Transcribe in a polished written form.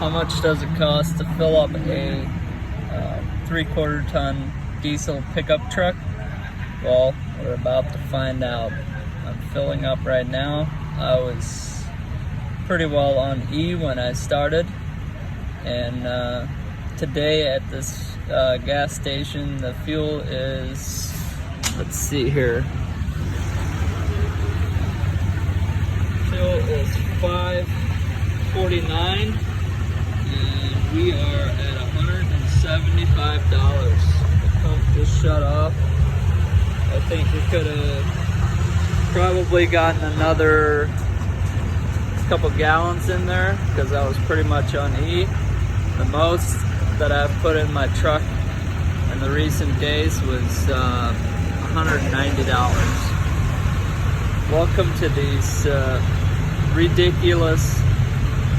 How much does it cost to fill up a 3/4 ton diesel pickup truck? Well, we're about to find out. I'm filling up right now. I was pretty well on E when I started, and today at this gas station the fuel is, let's see here, fuel is $5.49 and we are at $175. The pump just shut off. I think we could have probably gotten another couple gallons in there because I was pretty much on E. The most that I've put in my truck in the recent days was $190. Welcome to these ridiculous